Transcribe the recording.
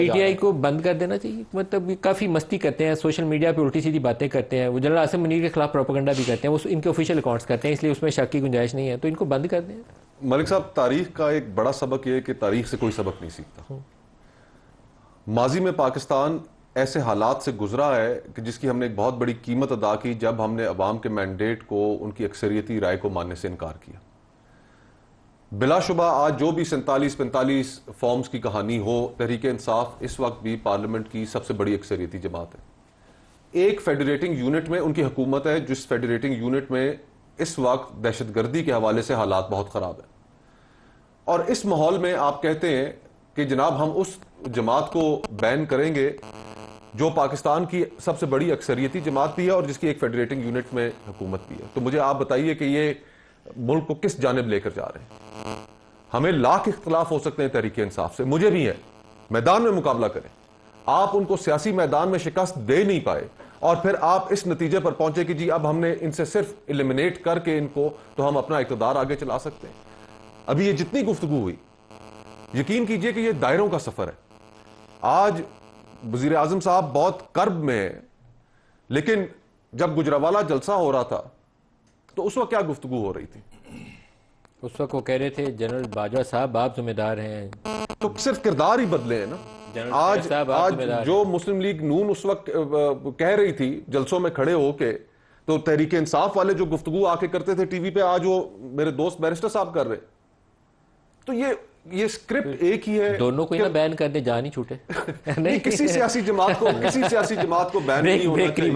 PTI کو بند کر دینا چاہیے. مطلب کافی مستی کرتے ہیں سوشل میڈیا پہ, الٹی سیدھی باتیں کرتے ہیں. وہ جنرل عاصم منیر کے خلاف پروپیگنڈا بھی کرتے ہیں, وہ ان کے آفیشیل اکاؤنٹس کرتے ہیں, اس لیے اس میں شک کی گنجائش نہیں ہے. تو ان کو بند کر دیں. ملک صاحب, تاریخ کا ایک بڑا سبق یہ ہے کہ تاریخ سے کوئی سبق نہیں سیکھتا. ماضی میں پاکستان ایسے حالات سے گزرا ہے کہ جس کی ہم نے ایک بہت بڑی قیمت ادا کی جب ہم نے عوام کے مینڈیٹ کو, ان کی اکثریتی رائے کو ماننے سے انکار کیا. بلا شبہ آج جو بھی 47-45 فارمز کی کہانی ہو, تحریک انصاف اس وقت بھی پارلیمنٹ کی سب سے بڑی اکثریتی جماعت ہے. ایک فیڈریٹنگ یونٹ میں ان کی حکومت ہے, جس فیڈریٹنگ یونٹ میں اس وقت دہشت گردی کے حوالے سے حالات بہت خراب ہیں. اور اس ماحول میں آپ کہتے ہیں کہ جناب ہم اس جماعت کو بین کریں گے جو پاکستان کی سب سے بڑی اکثریتی جماعت بھی ہے اور جس کی ایک فیڈریٹنگ یونٹ میں حکومت بھی ہے. تو مجھے آپ بتائیے کہ یہ ملک کو کس جانب لے کر جا رہے ہیں. ہمیں لاکھ اختلاف ہو سکتے ہیں تحریک انصاف سے, مجھے بھی ہے, میدان میں مقابلہ کریں. آپ ان کو سیاسی میدان میں شکست دے نہیں پائے اور پھر آپ اس نتیجے پر پہنچے کہ جی اب ہم نے ان سے صرف ایلیمنیٹ کر کے ان کو تو ہم اپنا اقتدار آگے چلا سکتے ہیں. ابھی یہ جتنی گفتگو ہوئی, یقین کیجئے کہ یہ دائروں کا سفر ہے. آج وزیر اعظم صاحب بہت کرب میں ہیں, لیکن جب گجرانوالہ جلسہ ہو رہا تھا تو اس وقت کیا گفتگو ہو رہی تھی؟ اس وقت وہ کہہ رہے تھے جنرل باجوہ صاحب آپ ذمہ دار ہیں. تو صرف کردار ہی بدلے ہیں نا. آج جو مسلم لیگ نون اس وقت کہہ رہی تھی جلسوں میں کھڑے ہو کے, تو تحریک انصاف والے جو گفتگو آ کے کرتے تھے ٹی وی پہ, آج وہ میرے دوست بیرسٹر صاحب کر رہے. تو یہ سکرپٹ ایک ہی ہے. دونوں کو ہی نہ بین کر دیں, جان ہی چھوٹے. کسی سیاسی جماعت کو بین نہیں ہونا چاہیے.